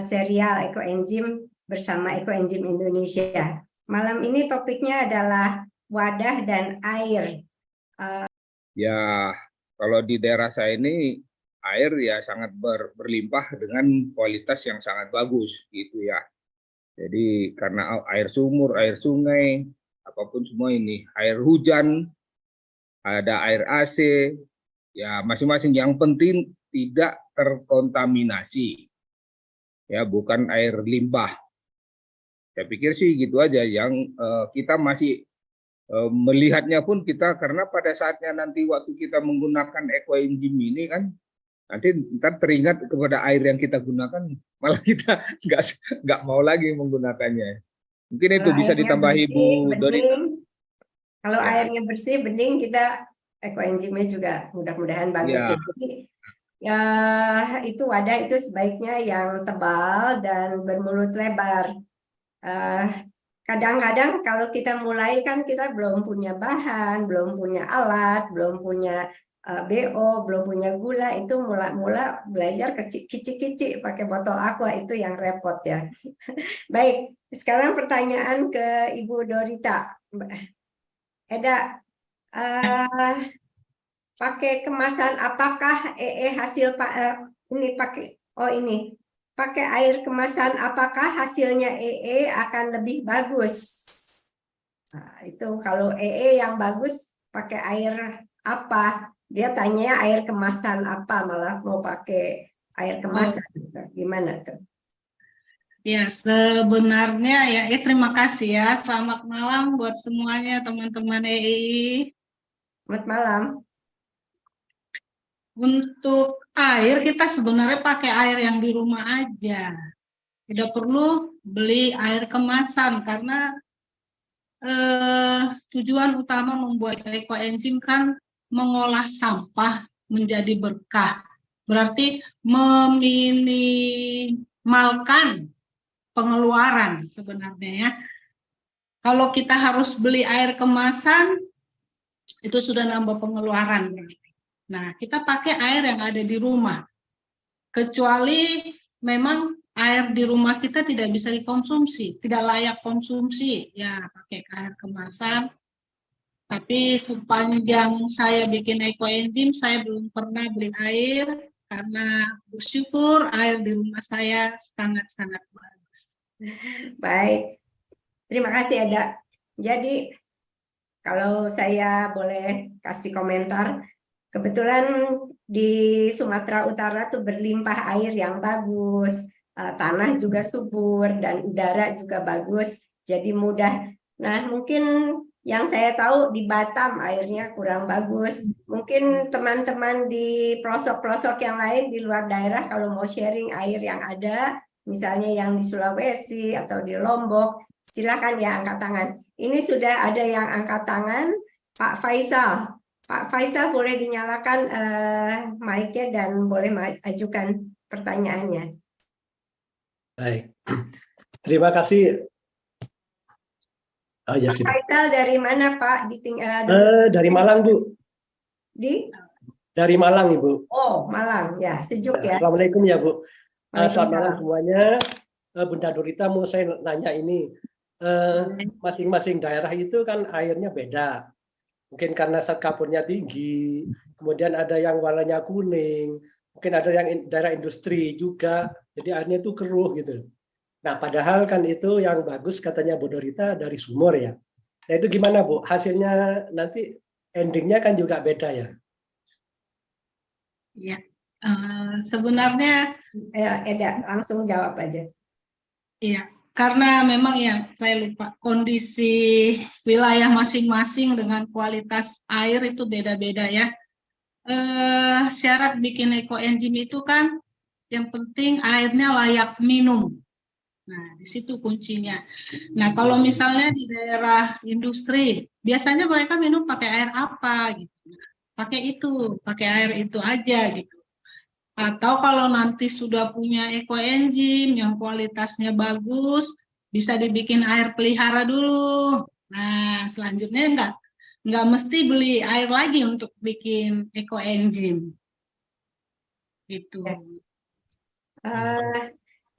serial Ekoenzim bersama Ekoenzim Indonesia. Malam ini topiknya adalah wadah dan air. Ya, kalau di daerah saya ini air ya sangat berlimpah dengan kualitas yang sangat bagus gitu ya. Jadi karena air sumur, air sungai, apapun semua ini, air hujan, ada air AC, ya masing-masing. Yang penting tidak terkontaminasi, ya bukan air limbah. Saya pikir sih gitu aja. Yang kita masih melihatnya pun kita, karena pada saatnya nanti waktu kita menggunakan Ekoenzim ini kan, nanti ntar teringat kepada air yang kita gunakan, malah kita nggak mau lagi menggunakannya. Mungkin itu Kalau bisa airnya ditambahi bersih, Bu Dorita. Kalau Ya, airnya bersih, bening, kita ekoenzimnya juga mudah-mudahan bagus ya, ya. Jadi ya itu wadah itu sebaiknya yang tebal dan bermulut lebar. Kadang-kadang kalau kita mulai kan kita belum punya bahan, belum punya alat, belum punya BO, belum punya gula, itu mula-mula belajar kicik-kicik pakai botol aqua, itu yang repot ya. Baik, sekarang pertanyaan ke Ibu Dorita. Eda, pakai kemasan apakah hasil ini pakai air kemasan apakah hasilnya akan lebih bagus? Nah, itu kalau yang bagus pakai air apa? Dia tanya air kemasan apa, malah mau pakai air kemasan. Gimana tuh? Ya, sebenarnya ya, terima kasih ya. Selamat malam buat semuanya teman-teman EI. Selamat malam. Untuk air, kita sebenarnya pakai air yang di rumah aja. Tidak perlu beli air kemasan, karena tujuan utama membuat Ekoenzim kan mengolah sampah menjadi berkah. Berarti meminimalkan pengeluaran sebenarnya ya. Kalau kita harus beli air kemasan, itu sudah nambah pengeluaran berarti. Nah, kita pakai air yang ada di rumah. Kecuali memang air di rumah kita tidak bisa dikonsumsi, tidak layak konsumsi, ya pakai air kemasan. Tapi sepanjang saya bikin Ekoenzim, saya belum pernah beli air, karena bersyukur air di rumah saya sangat-sangat bagus. Baik, terima kasih Eda. Jadi kalau saya boleh kasih komentar, kebetulan di Sumatera Utara tuh berlimpah air yang bagus, tanah juga subur dan udara juga bagus, jadi mudah. Nah, mungkin yang saya tahu di Batam airnya kurang bagus. Mungkin teman-teman di pelosok-pelosok yang lain di luar daerah kalau mau sharing air yang ada, misalnya yang di Sulawesi atau di Lombok, silakan ya angkat tangan. Ini sudah ada yang angkat tangan, Pak Faisal. Pak Faisal boleh dinyalakan mic-nya dan boleh ajukan pertanyaannya. Baik, terima kasih. Oh, ya, Pak sudah. Faisal dari mana Pak? Dari Malang Bu. Dari Malang Ibu. Oh, Malang ya, sejuk ya. Assalamualaikum ya Bu. Selamat malam Waalaikumsalam. semuanya. Bunda Dorita, mau saya nanya ini, masing-masing daerah itu kan airnya beda. Mungkin karena zat karbonnya tinggi, kemudian ada yang warnanya kuning, mungkin ada yang daerah industri juga, jadi airnya itu keruh gitu. Nah, padahal kan itu yang bagus katanya Bu Dorita dari sumur ya. Nah, itu gimana Bu? Hasilnya nanti endingnya kan juga beda ya? Ya, sebenarnya Eda, langsung jawab aja. iya, karena memang ya saya lupa kondisi wilayah masing-masing dengan kualitas air itu beda-beda ya. Syarat bikin Ekoenzim itu kan yang penting airnya layak minum. Nah, di situ kuncinya. Nah, kalau misalnya di daerah industri, biasanya mereka minum pakai air apa gitu. Pakai air itu aja gitu. Atau kalau nanti sudah punya Ekoenzim yang kualitasnya bagus, bisa dibikin air pelihara dulu. Nah, selanjutnya enggak mesti beli air lagi untuk bikin Ekoenzim. Gitu.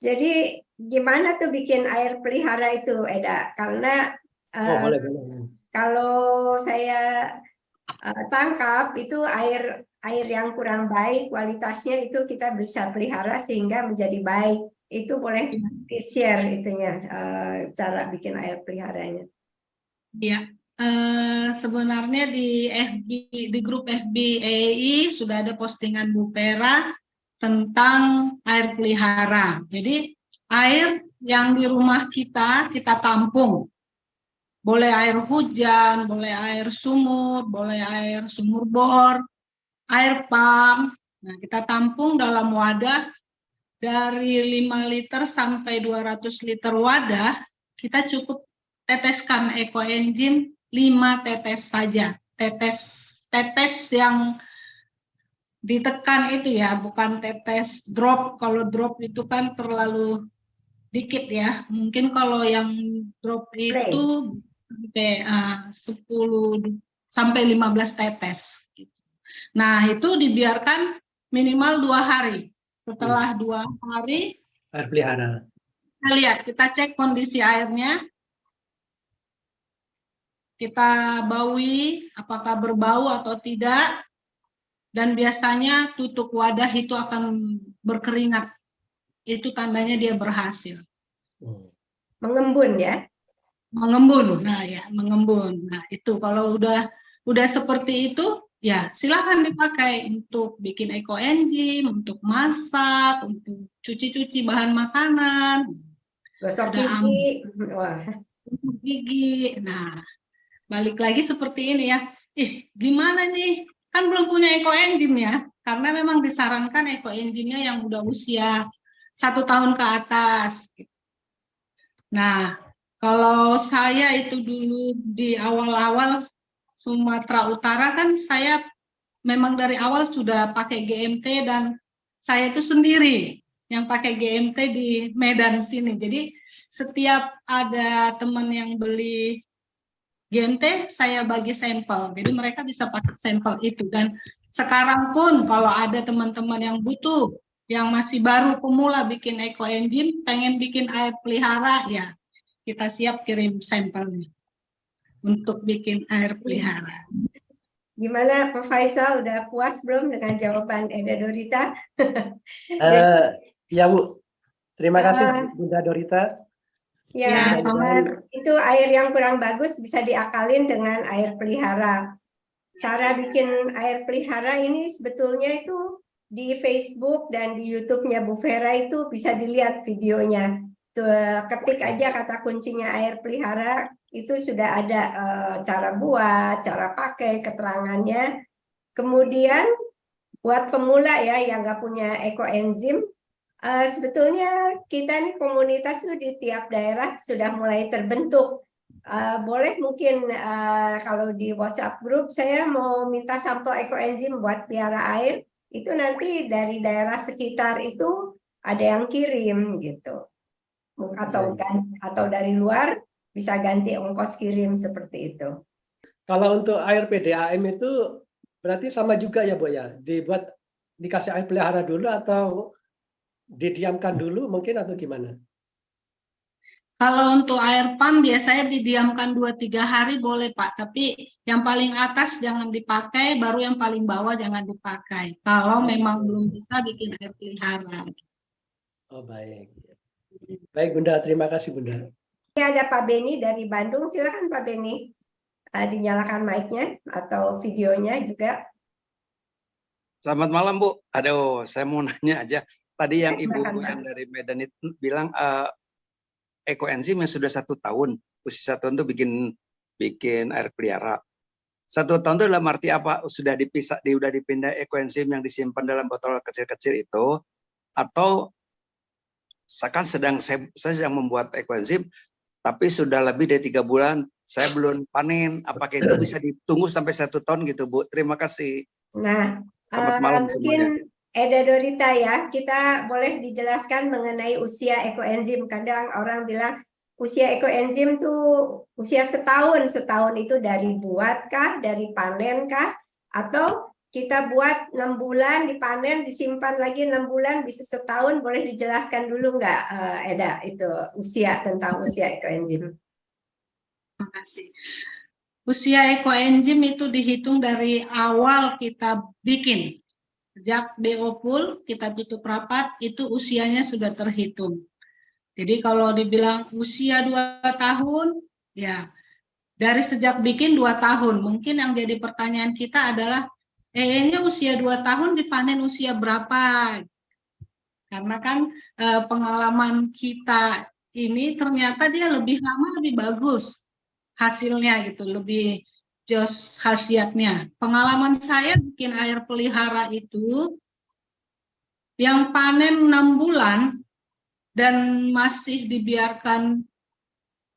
Jadi gimana tuh bikin air pelihara itu, Eda? Karena Oh, boleh. kalau saya tangkap itu air yang kurang baik kualitasnya itu kita bisa pelihara sehingga menjadi baik. Itu boleh di-share itunya, cara bikin air peliharanya. Ya, sebenarnya di FB, di grup FB EI sudah ada postingan Bu Vera tentang air pelihara. Jadi air yang di rumah kita tampung. Boleh air hujan, boleh air sumur, boleh air sumur bor, air pump. Nah, kita tampung dalam wadah dari 5 liter sampai 200 liter wadah, kita cukup teteskan ekoenzim 5 tetes saja. Tetes yang ditekan itu ya, bukan tetes drop. Kalau drop itu kan terlalu dikit ya. Mungkin kalau yang drop itu sampai 10 sampai 15 tetes. Nah, itu dibiarkan minimal 2 hari. Setelah 2 hari, Air pelihara. kita lihat, kita cek kondisi airnya, kita baui apakah berbau atau tidak, dan biasanya tutup wadah itu akan berkeringat. Itu tandanya dia berhasil. Mengembun ya? Mengembun, nah ya, mengembun. Nah itu kalau udah seperti itu, ya silakan dipakai untuk bikin ekoenzim, untuk masak, untuk cuci-cuci bahan makanan, Gosok sudah gigi. Wah. untuk gigi. Nah, balik lagi seperti ini ya. Gimana nih? Kan belum punya ekoenzim ya, karena memang disarankan ekoenzimnya yang udah usia 1 tahun ke atas. Nah, kalau saya itu dulu di awal-awal Sumatera Utara kan saya memang dari awal sudah pakai GMT dan saya itu sendiri yang pakai GMT di Medan sini. Jadi setiap ada teman yang beli GMT, saya bagi sampel. Jadi mereka bisa pakai sampel itu. Dan sekarang pun kalau ada teman-teman yang butuh, yang masih baru pemula bikin ekoenzim, pengen bikin air pelihara, ya kita siap kirim sampelnya untuk bikin air pelihara. Gimana Pak Faisal, udah puas belum dengan jawaban Eda Dorita? Ya Bu, terima kasih Bunda Dorita. Ya, sama. itu air yang kurang bagus bisa diakalin dengan air pelihara. Cara bikin air pelihara ini sebetulnya itu di Facebook dan di YouTube-nya Bu Vera itu bisa dilihat videonya. Ketik aja kata kuncinya air pelihara, itu sudah ada cara buat, cara pakai, keterangannya. Kemudian buat pemula ya yang nggak punya ekoenzim, sebetulnya kita nih komunitas tuh di tiap daerah sudah mulai terbentuk. Boleh mungkin kalau di WhatsApp grup saya mau minta sampel ekoenzim buat pelihara air, itu nanti dari daerah sekitar itu ada yang kirim gitu. Atau dari luar bisa ganti ongkos kirim seperti itu. Kalau untuk air PDAM itu berarti sama juga ya Bu ya? Dikasih air pelihara dulu atau didiamkan dulu mungkin atau gimana? Kalau untuk air pump biasanya didiamkan 2-3 hari boleh Pak, tapi yang paling atas jangan dipakai, baru yang paling bawah jangan dipakai. Kalau memang belum bisa bikin air pelihara. Oh baik. Baik Bunda, terima kasih Bunda. Ini ada Pak Beni dari Bandung, silakan Pak Beni. Dinyalakan mic-nya atau videonya juga. Selamat malam Bu. Aduh, saya mau nanya aja. Tadi yang Silakan, Ibu Pak. yang dari Medan itu bilang ekoenzim yang sudah 1 tahun, usia 1 tahun itu bikin air pelihara. 1 tahun itu dalam arti apa? Sudah dipindah ekoenzim yang disimpan dalam botol kecil-kecil itu, atau saya sedang membuat ekoenzim, tapi sudah lebih dari 3 bulan saya belum panen. Apakah itu bisa ditunggu sampai 1 tahun gitu Bu? Terima kasih. Nah, Selamat malam semuanya. mungkin Eda Dorita ya, kita boleh dijelaskan mengenai usia ekoenzim. Kadang orang bilang usia ekoenzim tuh usia setahun itu dari buat kah, dari panen kah, atau kita buat 6 bulan, dipanen, disimpan lagi 6 bulan, bisa setahun. Boleh dijelaskan dulu nggak, Eda, itu tentang usia ekoenzim? Terima kasih. Usia ekoenzim itu dihitung dari awal kita bikin. Sejak BO full, kita tutup rapat, itu usianya sudah terhitung. Jadi kalau dibilang usia 2 tahun, ya dari sejak bikin 2 tahun. Mungkin yang jadi pertanyaan kita adalah, ini usia 2 tahun dipanen usia berapa? Karena kan pengalaman kita ini ternyata dia lebih lama, lebih bagus hasilnya gitu, lebih jos khasiatnya. Pengalaman saya bikin air pelihara itu, yang panen 6 bulan dan masih dibiarkan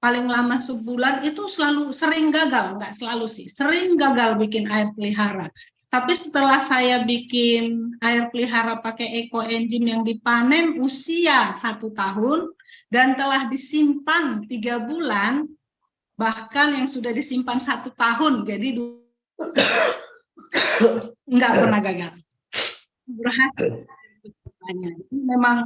paling lama sebulan itu sering gagal, nggak selalu sih, sering gagal bikin air pelihara. Tapi setelah saya bikin air pelihara pakai ekoenzim yang dipanen usia 1 tahun dan telah disimpan 3 bulan, bahkan yang sudah disimpan 1 tahun, jadi nggak pernah gagal. Berhasil. Memang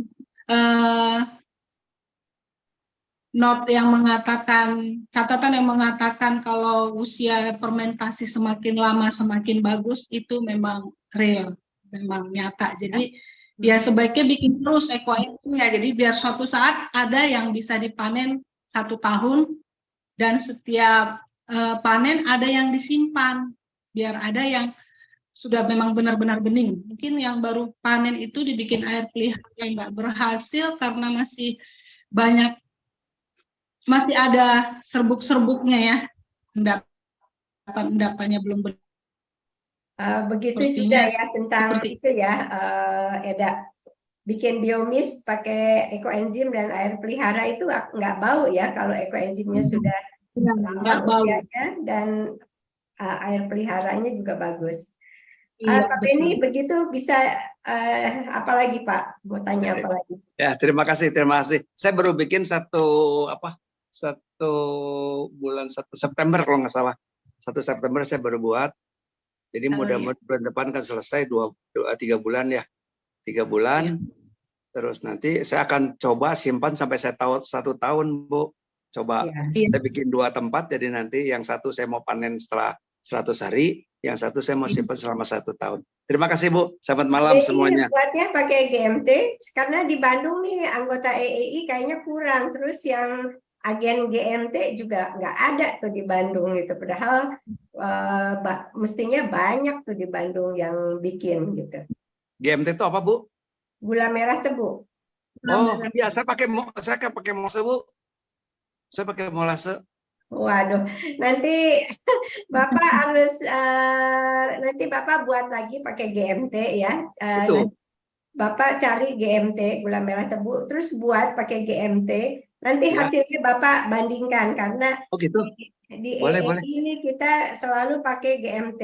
catatan yang mengatakan kalau usia fermentasi semakin lama semakin bagus itu memang real, memang nyata. Jadi ya sebaiknya bikin terus ekoenzimnya. Jadi biar suatu saat ada yang bisa dipanen 1 tahun dan setiap panen ada yang disimpan, biar ada yang sudah memang benar-benar bening. Mungkin yang baru panen itu dibikin air pelihara yang nggak berhasil karena masih ada serbuk-serbuknya ya, endapannya belum benar. Begitu Sepertinya juga ya tentang itu ya, Eda. Bikin biomis pakai ekoenzim dan air pelihara itu nggak bau ya kalau ekoenzimnya sudah nggak lama bau. usianya dan air peliharanya juga bagus. Iya, Pak Beni, begitu bisa apa lagi Pak? Mau tanya apa lagi? Ya, terima kasih. Saya baru bikin satu bulan 1 September kalau nggak salah. 1 September saya baru buat. Jadi mudah-mudahan bulan depan kan selesai 3 bulan ya. 3 bulan. Terus nanti saya akan coba simpan sampai 1 tahun, Bu. Coba saya bikin 2 tempat, jadi nanti yang satu saya mau panen setelah 100 hari, yang satu saya mau simpan selama 1 tahun. Terima kasih, Bu. Selamat malam semuanya. Buatnya pakai GMT, karena di Bandung nih anggota EEI kayaknya kurang. Terus yang agen GMT juga nggak ada tuh di Bandung itu. Padahal mestinya banyak tuh di Bandung yang bikin gitu. GMT itu apa, Bu? Gula merah tebu. Oh, iya, saya pakai molase, Bu. Saya pakai molase. Waduh, nanti Bapak harus nanti Bapak buat lagi pakai GMT ya. Betul. Bapak cari GMT gula merah tebu, terus buat pakai GMT. Nanti Ya. hasilnya Bapak bandingkan karena gitu. di Boleh. ini kita selalu pakai GMT.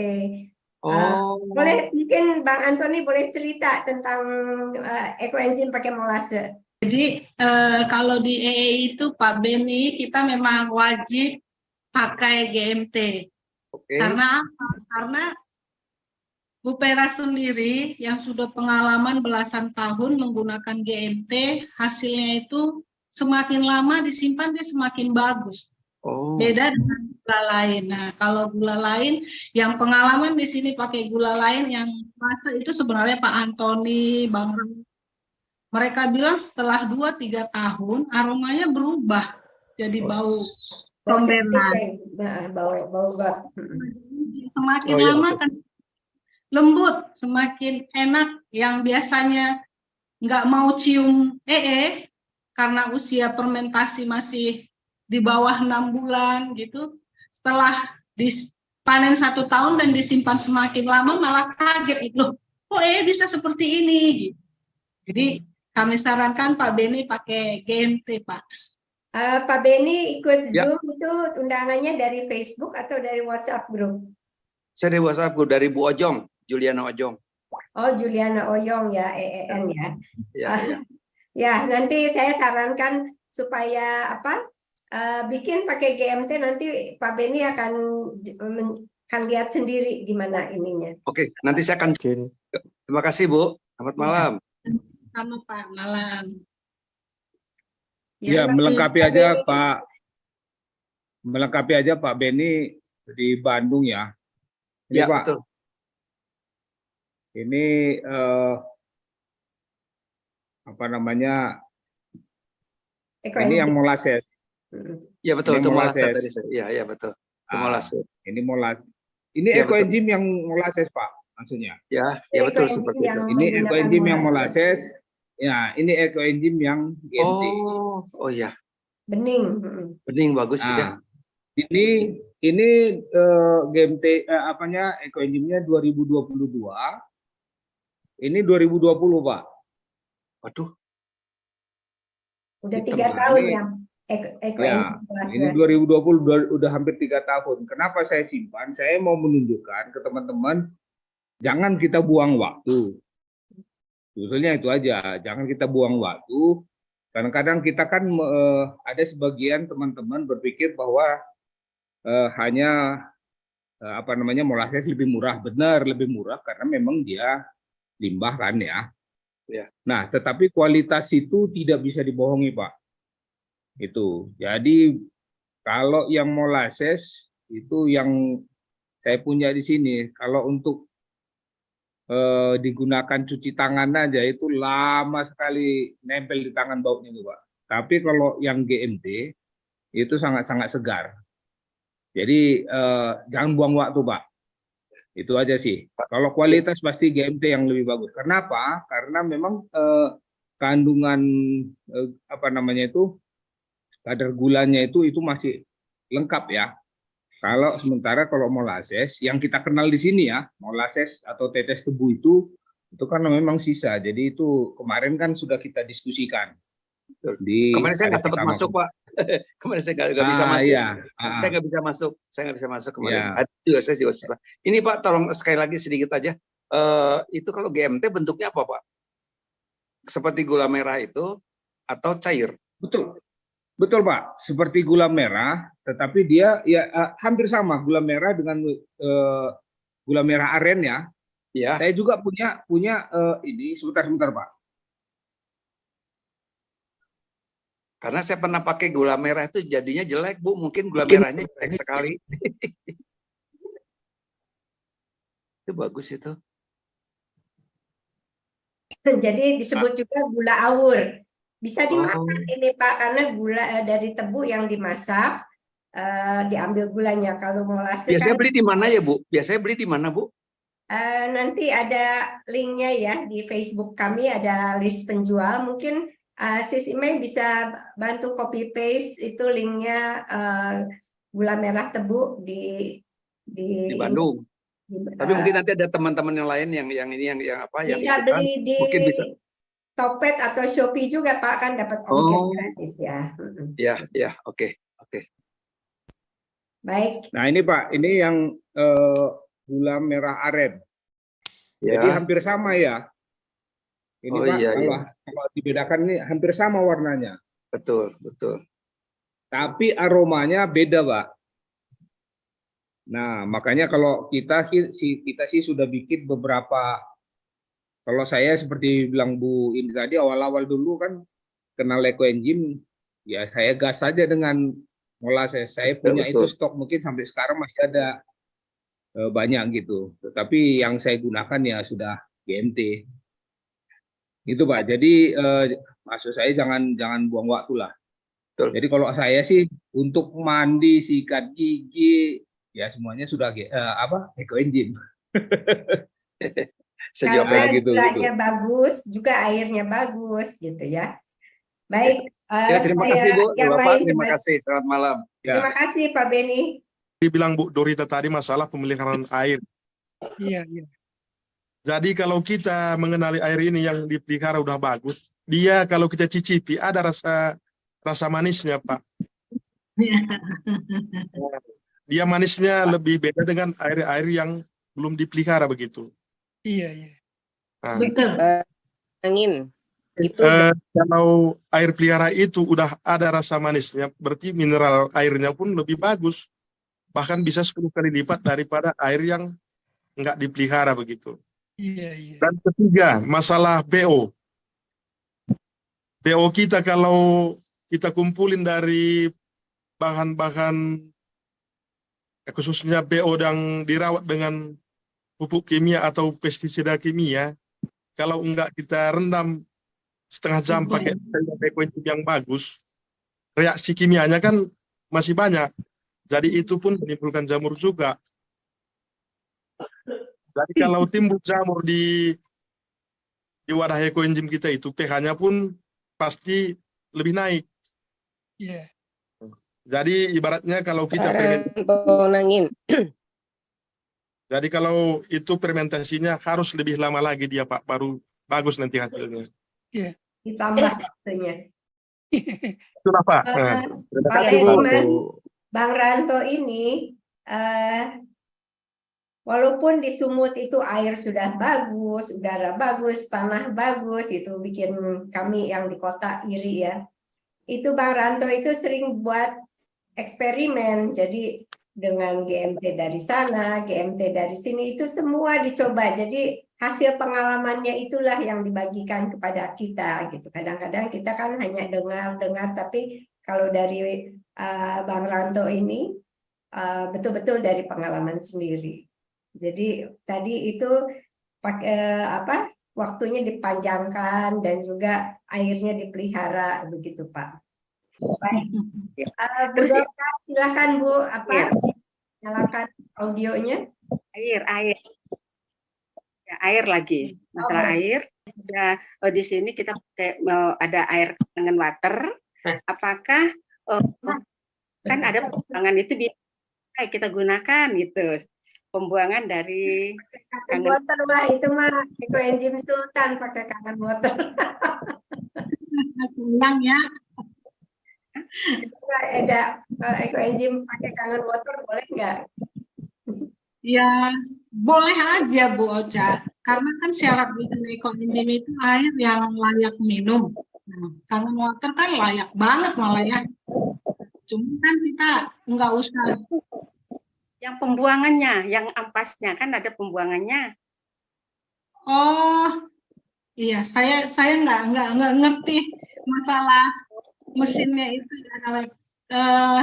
Boleh, mungkin Bang Antoni boleh cerita tentang ekoenzim pakai molase. Jadi kalau di EEI itu Pak Beni kita memang wajib pakai GMT. Karena Bu Pera sendiri yang sudah pengalaman belasan tahun menggunakan GMT, hasilnya itu semakin lama disimpan dia semakin bagus. Beda dengan gula lain. Nah, kalau gula lain yang pengalaman di sini pakai gula lain yang masa itu sebenarnya Pak Antoni, Bang Ram, mereka bilang setelah 2-3 tahun aromanya berubah jadi bau rondenan. Bau got. Semakin lama kan lembut, semakin enak. Yang biasanya nggak mau cium karena usia fermentasi masih di bawah 6 bulan gitu. Setelah dipanen 1 tahun dan disimpan semakin lama malah kaget itu. Kok bisa seperti ini? Jadi kami sarankan Pak Beni pakai GMT, Pak. Pak Beni ikut Zoom itu undangannya dari Facebook atau dari WhatsApp group? Saya dari WhatsApp group dari Bu Ojong, Juliana Ojong. Oh, Juliana Oyong ya, EEN ya. Ya, nanti saya sarankan supaya bikin pakai GMT, nanti Pak Beni akan kan lihat sendiri gimana ininya. Oke, nanti saya akan. Terima kasih Bu. Selamat malam. Sama Pak, malam. Ya, Terima melengkapi kasih, aja Pak Pak, melengkapi aja Pak Beni di Bandung ya. Ini Ya, Pak, betul. ini apa namanya? Eko Ini yang Enzim. molasses. Ya betul, Ini itu molasses molasses. tadi saya. Iya, iya betul. Itu molasses. Ini molasses. Ini Ya, betul. ekoenzim yang molasses Pak, maksudnya. Ya, Eko ya betul Enzim seperti yang itu. Ini menggunakan ekoenzim yang molasses. molasses. Ya, ini ekoenzim yang GMT. Oh ya, Bening. bening bagus ya. Nah, ini GMT apanya ekoenzimnya 2022. Ini 2020 Pak. Waduh, Udah Hitam 3 ya. tahun Ini- ya. Eko Ya, Enzim molasses. ini 2020 udah hampir 3 tahun. Kenapa saya simpan? Saya mau menunjukkan ke teman-teman, jangan kita buang waktu. Sebetulnya itu aja, jangan kita buang waktu. Kadang-kadang kita kan ada sebagian teman-teman berpikir bahwa hanya apa namanya molasses lebih murah, benar lebih murah karena memang dia limbah kan ya. Ya. Nah, tetapi kualitas itu tidak bisa dibohongi Pak. Itu. Jadi kalau yang molasses itu yang saya punya di sini, kalau untuk digunakan cuci tangan aja itu lama sekali nempel di tangan baunya itu Pak. Tapi kalau yang GMT itu sangat-sangat segar. Jadi jangan buang waktu Pak. Itu aja sih. Kalau kualitas pasti GMT yang lebih bagus. Kenapa? Karena memang kandungan apa namanya itu kadar gulanya itu masih lengkap ya. Sementara kalau molasses yang kita kenal di sini ya, molasses atau tetes tebu itu kan memang sisa. Jadi itu kemarin kan sudah kita diskusikan. Kemarin saya nggak sempat masuk Pak. Kemarin saya nggak bisa masuk. Iya. Saya nggak bisa masuk. Saya nggak bisa masuk kemarin. Ya. Saya juga susah. Ini Pak, tolong sekali lagi sedikit aja. Itu kalau GMT bentuknya apa Pak? Seperti gula merah itu atau cair? Betul. Betul Pak, seperti gula merah, tetapi dia ya hampir sama gula merah dengan gula merah aren ya. Ya. Saya juga punya ini sebentar Pak. Karena saya pernah pakai gula merah itu jadinya jelek Bu, mungkin gula merahnya jelek sekali. Itu bagus itu. Jadi disebut juga gula awur. Bisa dimakan Oh. ini Pak, karena gula dari tebu yang dimasak, diambil gulanya. Kalau molasses Biasanya kan beli di mana ya Bu? Biasanya beli di mana Bu? nanti ada linknya ya di Facebook kami, ada list penjual. Mungkin Sis Imei bisa bantu copy paste itu linknya gula merah tebu di Bandung. Tapi mungkin nanti ada teman-teman yang lain yang ini yang apa yang bisa ikutan, beli di mungkin bisa. Topet atau Shopee juga Pak, kan dapat ongkir gratis ya. Ya, oke. Baik. Nah ini Pak, ini yang gula merah aren. Ya. Jadi hampir sama ya. Ini Oh, Pak, iya, kalau dibedakan ini hampir sama warnanya. Betul. Tapi aromanya beda Pak. Nah makanya kalau kita sih sudah bikin beberapa. Kalau saya seperti bilang Bu ini tadi awal-awal dulu kan kenal ekoenzim, ya saya gas saja dengan molasses. Saya punya itu stok mungkin sampai sekarang masih ada banyak gitu. Tetapi yang saya gunakan ya sudah GMT. Gitu Pak. Jadi maksud saya jangan buang waktu lah. Betul. Jadi kalau saya sih untuk mandi, sikat gigi, ya semuanya sudah ekoenzim. Karena gitu. gulanya bagus, juga airnya bagus gitu ya. Baik. Terima kasih Bu, Bapak. Terima kasih. Selamat malam. Terima kasih Pak Beni. Dibilang Bu Dorita tadi masalah pemeliharaan air. Iya. Jadi kalau kita mengenali air ini yang dipelihara udah bagus, dia kalau kita cicipi ada rasa manisnya Pak. Dia manisnya lebih beda dengan air-air yang belum dipelihara begitu. Iya. Nah, Betul. Angin. Itu kalau air pelihara itu udah ada rasa manisnya, berarti mineral airnya pun lebih bagus. bahkan bisa 10 kali lipat daripada air yang nggak dipelihara begitu. Iya, iya. Dan ketiga, masalah BO. BO kita kalau kita kumpulin dari bahan-bahan khususnya BO yang dirawat dengan pupuk kimia atau pestisida kimia, kalau enggak kita rendam setengah jam pakai ekoenzim yang bagus, reaksi kimianya kan masih banyak. Jadi itu pun menimbulkan jamur juga. Jadi kalau timbul jamur di wadah ekoenzim kita itu, pH-nya pun pasti lebih naik. Iya. Jadi ibaratnya kalau kita Nangin. jadi kalau itu fermentasinya harus lebih lama lagi dia Pak, baru bagus nanti hasilnya. Ditambah waktunya. Itulah Pak. Nah, terima Pak kasih, Bu. Edman, Bang Ranto ini walaupun di Sumut itu air sudah bagus, udara bagus, tanah bagus, itu bikin kami yang di kota iri ya. Itu Bang Ranto itu sering buat eksperimen, jadi dengan GMT dari sana, GMT dari sini, itu semua dicoba. Jadi hasil pengalamannya itulah yang dibagikan kepada kita gitu. Kadang-kadang kita kan hanya dengar, tapi kalau dari Bang Ranto ini betul-betul dari pengalaman sendiri. Jadi tadi itu pakai waktunya dipanjangkan dan juga airnya dipelihara begitu Pak. Baik. Bu Dorka, silakan Bu, nyalakan audionya. Air. Ya, air lagi. Masalah air. Ya, di sini kita pakai ada air kangen water. Apakah kan ada pembuangan itu bisa kita gunakan gitu. Pembuangan dari kangen water lah, itu mah ekoenzim Sultan pakai kangen water. Sayang ya. Ada ekoenzim pakai kangen water, boleh nggak? Ya, boleh aja Bu Ocha. Karena kan syarat bikin ekoenzim itu air yang layak minum. Nah, kangen water kan layak banget malah ya. Cuma kan kita nggak usah. yang pembuangannya, yang ampasnya kan ada pembuangannya. Oh, iya, saya nggak ngerti masalah mesinnya itu ya.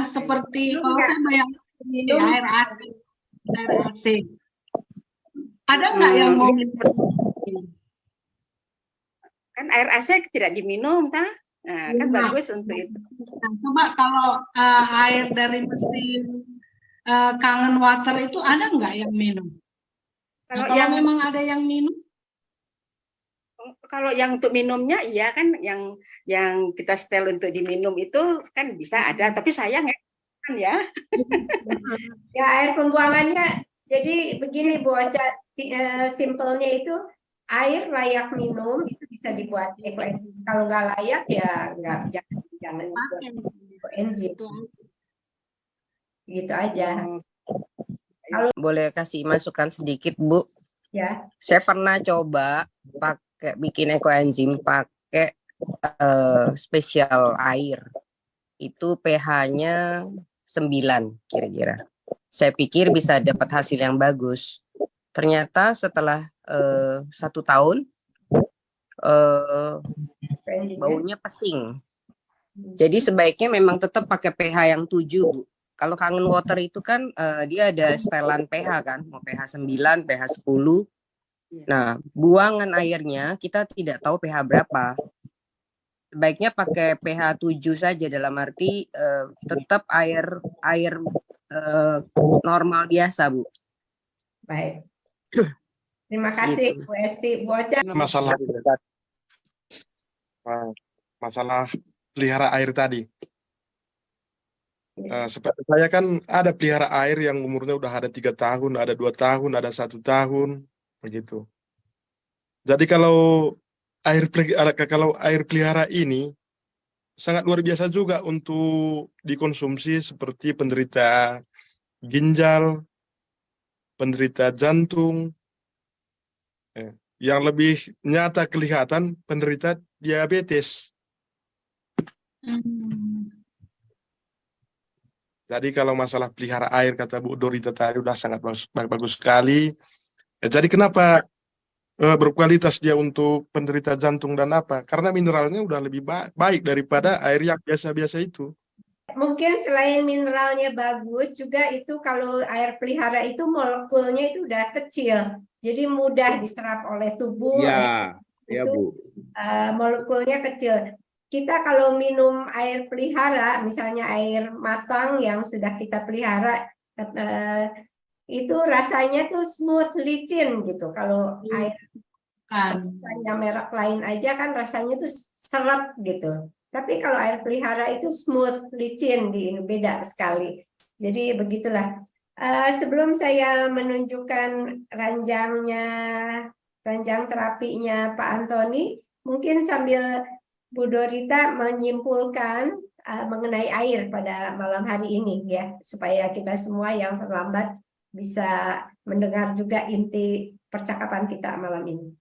Seperti kalau saya bayangin ini air AC. Ada nggak yang mau minum? Kan air AC tidak diminum, kan bagus untuk itu. Nah, coba kalau air dari mesin kangen water itu ada nggak yang minum? Kalau memang ada yang minum? Kalau yang untuk minumnya iya kan, yang kita setel untuk diminum itu kan bisa ada, tapi sayang ya. Ya, air pembuangannya jadi begini Bu Ocha, simpelnya itu air layak minum itu bisa dibuat ekoenzim. Kalau nggak layak ya jangan dibuat ekoenzim. Gitu aja. Boleh kasih masukan sedikit, Bu? Ya. Saya pernah coba pakai bikin ekoenzim pakai spesial air. Itu pH-nya 9 kira-kira. Saya pikir bisa dapat hasil yang bagus. Ternyata setelah 1 tahun baunya pesing. Jadi sebaiknya memang tetap pakai pH yang 7, Bu. Kalau kangen water itu kan dia ada setelan pH kan, mau pH 9, pH 10. Nah, buangan airnya kita tidak tahu pH berapa. Sebaiknya pakai pH 7 saja, dalam arti tetap air normal biasa, Bu. Baik. Terima kasih Bu Esti. Bu Ocha. Masalah pelihara air tadi. Seperti saya kan ada pelihara air yang umurnya udah ada 3 tahun, ada 2 tahun, ada 1 tahun, begitu. Jadi kalau air pelihara ini sangat luar biasa juga untuk dikonsumsi, seperti penderita ginjal, penderita jantung, yang lebih nyata kelihatan penderita diabetes. Jadi kalau masalah pelihara air kata Bu Dorita tadi udah sangat bagus sekali. Jadi kenapa berkualitas dia untuk penderita jantung dan apa? Karena mineralnya udah lebih baik daripada air yang biasa-biasa itu. Mungkin selain mineralnya bagus, juga itu kalau air pelihara itu molekulnya itu udah kecil, jadi mudah diserap oleh tubuh. Iya, ya itu Bu. molekulnya kecil. Kita kalau minum air pelihara, misalnya air matang yang sudah kita pelihara, itu rasanya tuh smooth, licin gitu. Kalau air misalnya merek lain aja kan rasanya tuh seret gitu. Tapi kalau air pelihara itu smooth, licin, beda sekali. Jadi begitulah. Sebelum saya menunjukkan ranjang terapinya Pak Antoni, mungkin sambil Bu Dorita menyimpulkan mengenai air pada malam hari ini ya, supaya kita semua yang terlambat bisa mendengar juga inti percakapan kita malam ini.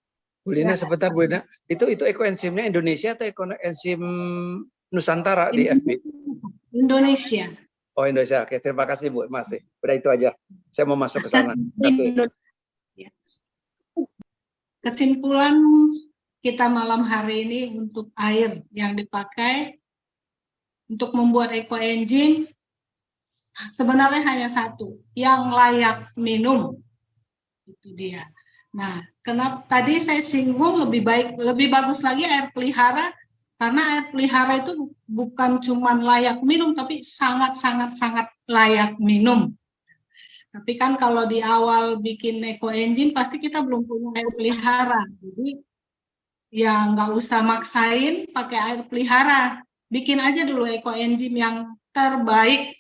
Bu Lina, sebentar Bu Lina. Itu ekoenzimnya Indonesia atau ekoenzim Nusantara di FB? Indonesia. Oh, Indonesia. Oke, terima kasih Bu. Masih. Udah itu aja. Saya mau masuk ke sana. Terima kasih. Kesimpulan kita malam hari ini untuk air yang dipakai untuk membuat ekoenzim sebenarnya hanya satu, yang layak minum. Itu dia. Nah, kenapa tadi saya singgung lebih bagus lagi air pelihara, karena air pelihara itu bukan cuma layak minum, tapi sangat layak minum. Tapi kan kalau di awal bikin ekoenzim pasti kita belum punya air pelihara, jadi ya nggak usah maksain pakai air pelihara, bikin aja dulu ekoenzim yang terbaik.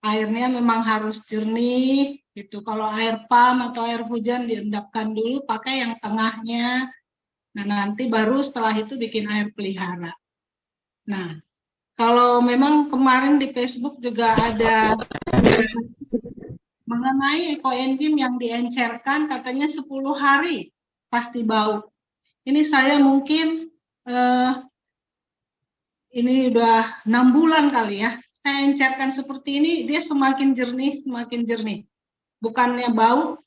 Airnya memang harus jernih gitu. Kalau air pam atau air hujan diendapkan dulu, pakai yang tengahnya. Nah, nanti baru setelah itu bikin air pelihara. Nah, kalau memang kemarin di Facebook juga ada mengenai ekoenzim yang diencerkan, katanya 10 hari pasti bau. Ini saya mungkin ini udah 6 bulan kali ya. Saya encerkan seperti ini, dia semakin jernih. Bukannya bau,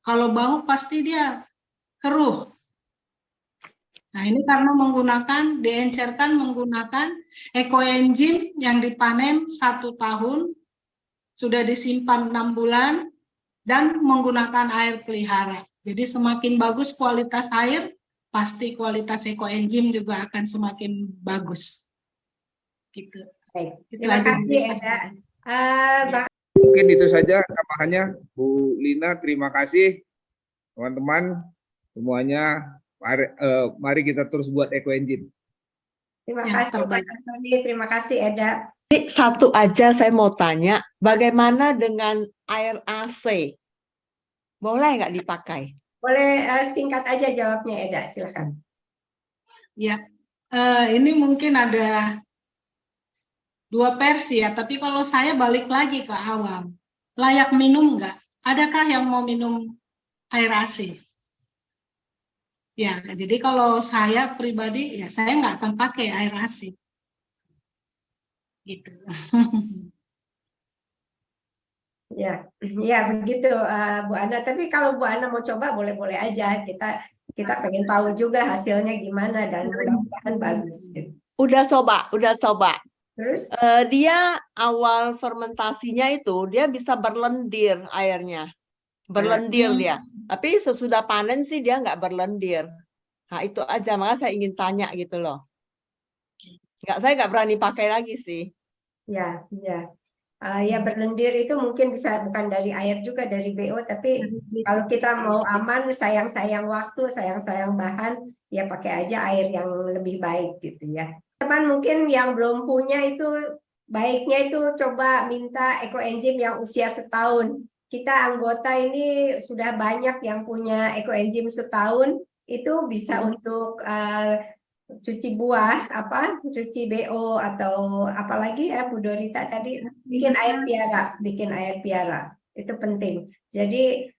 kalau bau pasti dia keruh. Nah, ini karena diencerkan menggunakan ekoenzim yang dipanen 1 tahun, sudah disimpan 6 bulan, dan menggunakan air pelihara. Jadi semakin bagus kualitas air, pasti kualitas ekoenzim juga akan semakin bagus. Gitu. Terima kasih Eda. Mungkin itu saja tambahannya Bu Lina. Terima kasih teman-teman semuanya. Mari kita terus buat ekoenzim. Terima kasih Pak Antoni, terima kasih Eda. Satu aja saya mau tanya, bagaimana dengan air AC? Boleh nggak dipakai? Boleh singkat aja jawabnya Eda, silakan. Ya, ini mungkin ada 2 versi ya, tapi kalau saya balik lagi ke awal, layak minum nggak? Adakah yang mau minum air AC? Ya, jadi kalau saya pribadi, ya saya nggak akan pakai air AC. Gitu. Ya begitu Bu Ana. Tapi kalau Bu Ana mau coba boleh-boleh aja. Kita pengen tahu juga hasilnya gimana dan mudah-mudahan bagus. Gitu. Udah coba. Terus? Dia awal fermentasinya itu dia bisa berlendir airnya, berlendir dia. Tapi sesudah panen sih dia nggak berlendir. Nah itu aja, makanya saya ingin tanya gitu loh. Saya nggak berani pakai lagi sih. Ya. Ya berlendir itu mungkin bisa bukan dari air juga, dari BO, tapi kalau kita mau aman, sayang waktu, sayang bahan, ya pakai aja air yang lebih baik gitu ya. Teman mungkin yang belum punya itu baiknya itu coba minta ekoenzim yang usia setahun. Kita anggota ini sudah banyak yang punya ekoenzim setahun, itu bisa untuk cuci buah, cuci BO atau apalagi ya Bu Dorita tadi, bikin air piara itu penting. Jadi